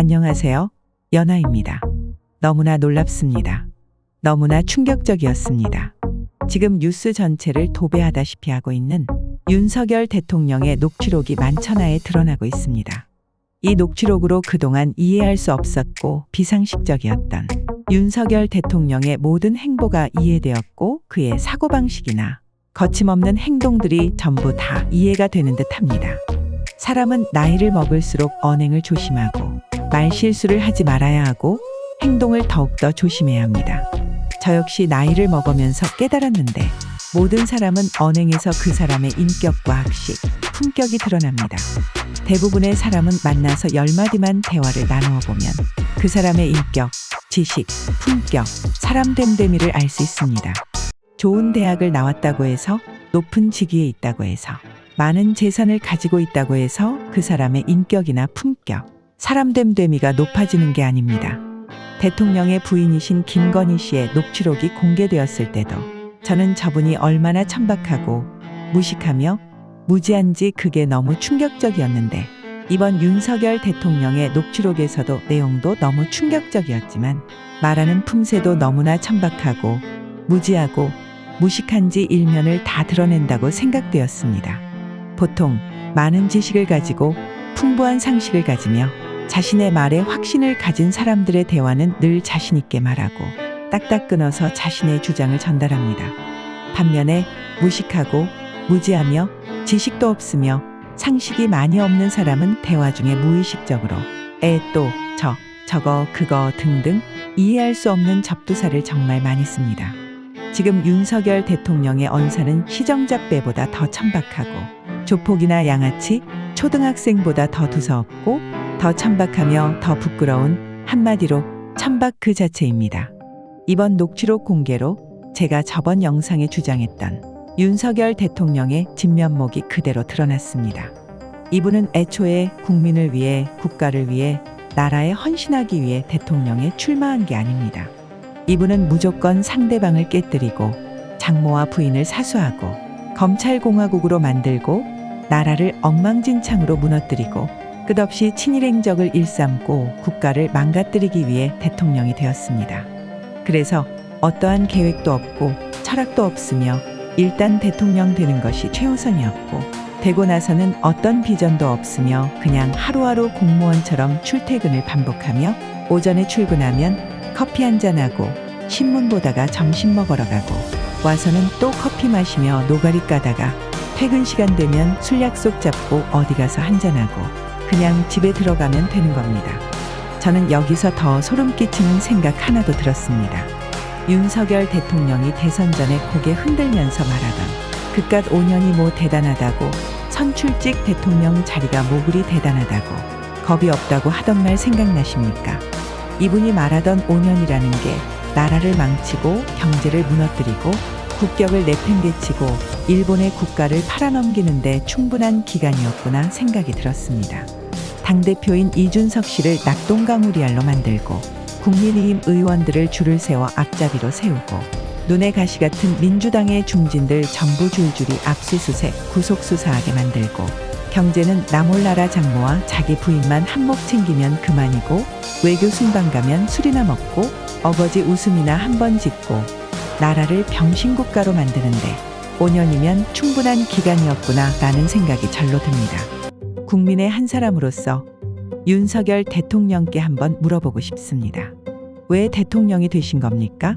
안녕하세요. 연아입니다. 너무나 놀랍습니다. 너무나 충격적이었습니다. 지금 뉴스 전체를 도배하다시피 하고 있는 윤석열 대통령의 녹취록이 만천하에 드러나고 있습니다. 이 녹취록으로 그동안 이해할 수 없었고 비상식적이었던 윤석열 대통령의 모든 행보가 이해되었고 그의 사고방식이나 거침없는 행동들이 전부 다 이해가 되는 듯합니다. 사람은 나이를 먹을수록 언행을 조심하고 말실수를 하지 말아야 하고 행동을 더욱더 조심해야 합니다. 저 역시 나이를 먹으면서 깨달았는데 모든 사람은 언행에서 그 사람의 인격과 학식, 품격이 드러납니다. 대부분의 사람은 만나서 10마디만 대화를 나누어 보면 그 사람의 인격, 지식, 품격, 사람됨됨이를 알 수 있습니다. 좋은 대학을 나왔다고 해서, 높은 직위에 있다고 해서, 많은 재산을 가지고 있다고 해서 그 사람의 인격이나 품격, 사람됨됨이가 높아지는 게 아닙니다. 대통령의 부인이신 김건희 씨의 녹취록이 공개되었을 때도 저는 저분이 얼마나 천박하고 무식하며 무지한지 그게 너무 충격적이었는데 이번 윤석열 대통령의 녹취록에서도 내용도 너무 충격적이었지만 말하는 품새도 너무나 천박하고 무지하고 무식한지 일면을 다 드러낸다고 생각되었습니다. 보통 많은 지식을 가지고 풍부한 상식을 가지며 자신의 말에 확신을 가진 사람들의 대화는 늘 자신 있게 말하고 딱딱 끊어서 자신의 주장을 전달합니다. 반면에 무식하고 무지하며 지식도 없으며 상식이 많이 없는 사람은 대화 중에 무의식적으로 또 저거 그거 등등 이해할 수 없는 접두사를 정말 많이 씁니다. 지금 윤석열 대통령의 언사는 시정잡배보다 더 천박하고 조폭이나 양아치, 초등학생보다 더 두서없고 더 천박하며 더 부끄러운 한마디로 천박 그 자체입니다. 이번 녹취록 공개로 제가 저번 영상에 주장했던 윤석열 대통령의 진면목이 그대로 드러났습니다. 이분은 애초에 국민을 위해, 국가를 위해, 나라에 헌신하기 위해 대통령에 출마한 게 아닙니다. 이분은 무조건 상대방을 깨뜨리고 장모와 부인을 사수하고 검찰공화국으로 만들고 나라를 엉망진창으로 무너뜨리고 끝없이 친일 행적을 일삼고 국가를 망가뜨리기 위해 대통령이 되었습니다. 그래서 어떠한 계획도 없고 철학도 없으며 일단 대통령 되는 것이 최우선이었고 되고 나서는 어떤 비전도 없으며 그냥 하루하루 공무원처럼 출퇴근을 반복하며 오전에 출근하면 커피 한잔하고 신문 보다가 점심 먹으러 가고 와서는 또 커피 마시며 노가리 까다가 퇴근 시간 되면 술 약속 잡고 어디 가서 한잔하고 그냥 집에 들어가면 되는 겁니다. 저는 여기서 더 소름 끼치는 생각 하나도 들었습니다. 윤석열 대통령이 대선 전에 고개 흔들면서 말하던 그깟 5년이 뭐 대단하다고 선출직 대통령 자리가 뭐 그리 대단하다고 겁이 없다고 하던 말 생각나십니까? 이분이 말하던 5년이라는 게 나라를 망치고 경제를 무너뜨리고 국격을 내팽개치고 일본의 국가를 팔아넘기는데 충분한 기간이었구나 생각이 들었습니다. 당대표인 이준석 씨를 낙동강우리알로 만들고 국민의힘 의원들을 줄을 세워 앞잡이로 세우고 눈에 가시 같은 민주당의 중진들 전부 줄줄이 압수수색, 구속수사하게 만들고 경제는 나 몰라라 장모와 자기 부인만 한몫 챙기면 그만이고 외교 순방 가면 술이나 먹고 어거지 웃음이나 한 번 짓고 나라를 병신국가로 만드는데 5년이면 충분한 기간이었구나 라는 생각이 절로 듭니다. 국민의 한 사람으로서 윤석열 대통령께 한번 물어보고 싶습니다. 왜 대통령이 되신 겁니까?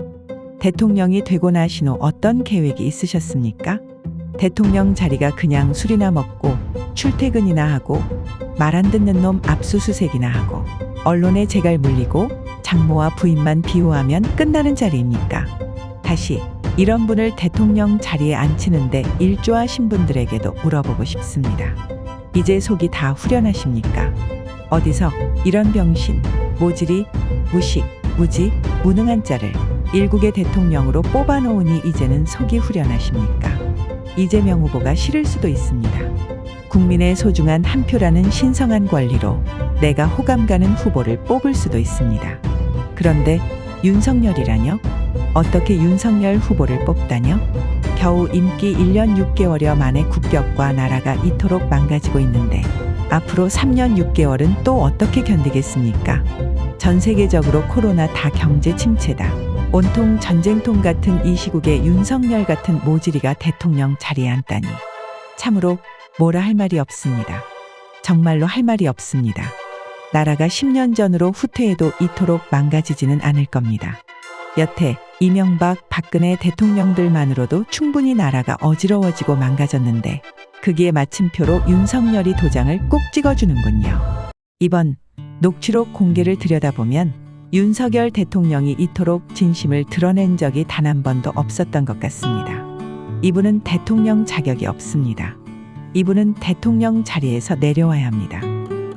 대통령이 되고 나신 후 어떤 계획이 있으셨습니까? 대통령 자리가 그냥 술이나 먹고 출퇴근이나 하고 말 안 듣는 놈 압수수색이나 하고 언론에 재갈 물리고 장모와 부인만 비호하면 끝나는 자리입니까? 다시 이런 분을 대통령 자리에 앉히는데 일조하신 분들에게도 물어보고 싶습니다. 이제 속이 다 후련하십니까? 어디서 이런 병신, 모질이, 무식, 무지, 무능한 자를 일국의 대통령으로 뽑아놓으니 이제는 속이 후련하십니까? 이재명 후보가 싫을 수도 있습니다. 국민의 소중한 한 표라는 신성한 권리로 내가 호감 가는 후보를 뽑을 수도 있습니다. 그런데 윤석열이라뇨? 어떻게 윤석열 후보를 뽑다뇨? 겨우 임기 1년 6개월여 만에 국격과 나라가 이토록 망가지고 있는데 앞으로 3년 6개월은 또 어떻게 견디겠습니까? 전 세계적으로 코로나 다 경제 침체다. 온통 전쟁통 같은 이 시국에 윤석열 같은 모지리가 대통령 자리에 앉다니. 참으로 뭐라 할 말이 없습니다. 정말로 할 말이 없습니다. 나라가 10년 전으로 후퇴해도 이토록 망가지지는 않을 겁니다. 여태 이명박, 박근혜 대통령들만으로도 충분히 나라가 어지러워지고 망가졌는데 거기에 마침표로 윤석열이 도장을 꼭 찍어주는군요. 이번 녹취록 공개를 들여다보면 윤석열 대통령이 이토록 진심을 드러낸 적이 단 한 번도 없었던 것 같습니다. 이분은 대통령 자격이 없습니다. 이분은 대통령 자리에서 내려와야 합니다.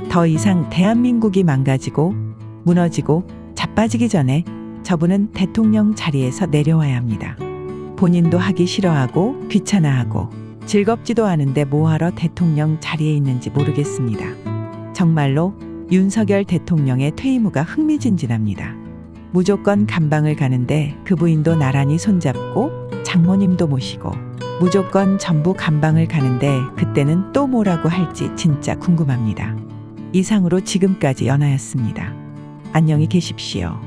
더 이상 대한민국이 망가지고 무너지고 자빠지기 전에 저분은 대통령 자리에서 내려와야 합니다. 본인도 하기 싫어하고 귀찮아하고 즐겁지도 않은데 뭐하러 대통령 자리에 있는지 모르겠습니다. 정말로 윤석열 대통령의 퇴임 후가 흥미진진합니다. 무조건 감방을 가는데 그 부인도 나란히 손잡고 장모님도 모시고 무조건 전부 감방을 가는데 그때는 또 뭐라고 할지 진짜 궁금합니다. 이상으로 지금까지 연아였습니다. 안녕히 계십시오.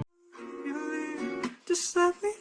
Just let me